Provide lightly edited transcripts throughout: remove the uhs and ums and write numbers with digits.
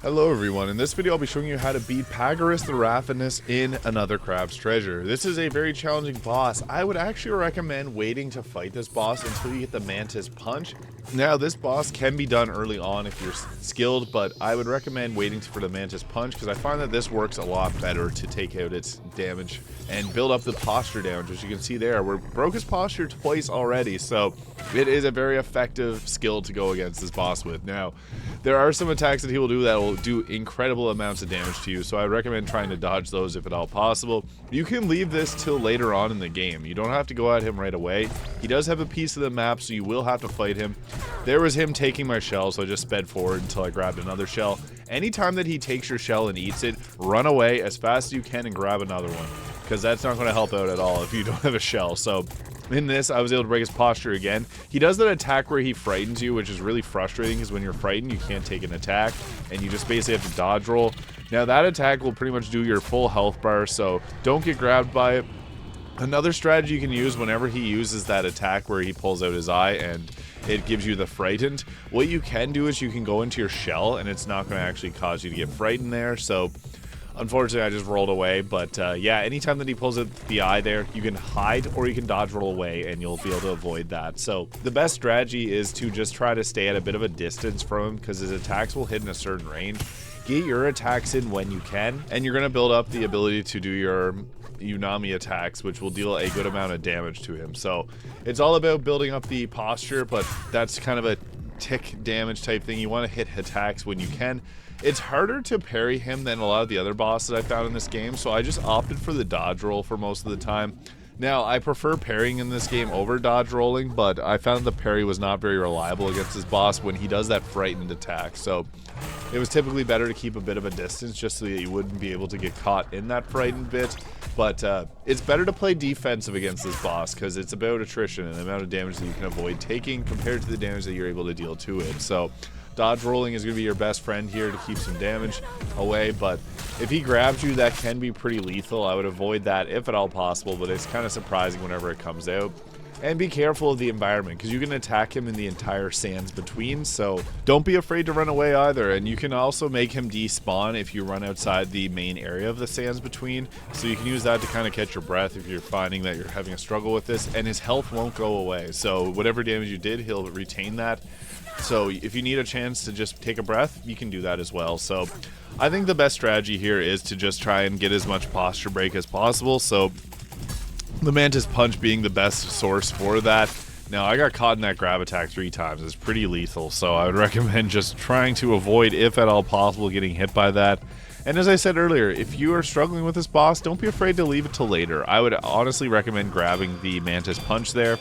Hello everyone, in this video I'll be showing you how to beat Pagurus the Ravenous in Another Crab's Treasure. This is a very challenging boss. I would actually recommend waiting to fight this boss until you get the Mantis Punch. Now this boss can be done early on if you're skilled, but I would recommend waiting for the Mantis Punch because I find that this works a lot better to take out its damage and build up the posture damage. As you can see there, we broke his posture twice already, so it is a very effective skill to go against this boss with. Now, there are some attacks that he will do that will do incredible amounts of damage to you, so I recommend trying to dodge those if at all possible. You can leave this till later on in the game. You don't have to go at him right away. He does have a piece of the map, so you will have to fight him. There was him taking my shell, so I just sped forward until I grabbed another shell. Anytime that he takes your shell and eats it, run away as fast as you can and grab another one, because that's not going to help out at all if you don't have a shell. So in this, I was able to break his posture again. He does that attack where he frightens you, which is really frustrating because when you're frightened, you can't take an attack, and you just basically have to dodge roll. Now that attack will pretty much do your full health bar, so don't get grabbed by it. Another strategy you can use whenever he uses that attack where he pulls out his eye and it gives you the frightened, what you can do is you can go into your shell and it's not going to actually cause you to get frightened there. So unfortunately, I just rolled away, but yeah, anytime that he pulls out the eye there, you can hide or you can dodge roll away and you'll be able to avoid that. So the best strategy is to just try to stay at a bit of a distance from him because his attacks will hit in a certain range. Get your attacks in when you can, and you're going to build up the ability to do your Unami attacks, which will deal a good amount of damage to him. So it's all about building up the posture, but that's kind of a tick damage type thing. You want to hit attacks when you can. It's harder to parry him than a lot of the other bosses I found in this game, so I just opted for the dodge roll for most of the time. Now, I prefer parrying in this game over dodge rolling, but I found the parry was not very reliable against this boss when he does that frightened attack. So it was typically better to keep a bit of a distance just so that you wouldn't be able to get caught in that frightened bit. But it's better to play defensive against this boss because it's about attrition and the amount of damage that you can avoid taking compared to the damage that you're able to deal to it. So dodge rolling is going to be your best friend here to keep some damage away, but if he grabs you, that can be pretty lethal. I would avoid that if at all possible, but it's kind of surprising whenever it comes out. And be careful of the environment because you can attack him in the entire sands between, so don't be afraid to run away either. And you can also make him despawn if you run outside the main area of the sands between, so you can use that to kind of catch your breath if you're finding that you're having a struggle with this, and his health won't go away, so whatever damage you did, he'll retain that. So if you need a chance to just take a breath, you can do that as well. So I think the best strategy here is to just try and get as much posture break as possible, so the Mantis Punch being the best source for that. Now, I got caught in that grab attack 3 times. It's pretty lethal, so I would recommend just trying to avoid, if at all possible, getting hit by that. And as I said earlier, if you are struggling with this boss, don't be afraid to leave it till later. I would honestly recommend grabbing the Mantis Punch there.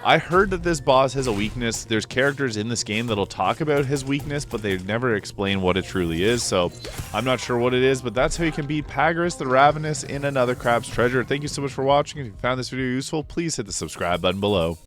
I heard that this boss has a weakness. There's characters in this game that'll talk about his weakness, but they never explain what it truly is, so I'm not sure what it is, but that's how you can beat Pagurus the Ravenous in Another Crab's Treasure. Thank you so much for watching. If you found this video useful, please hit the subscribe button below.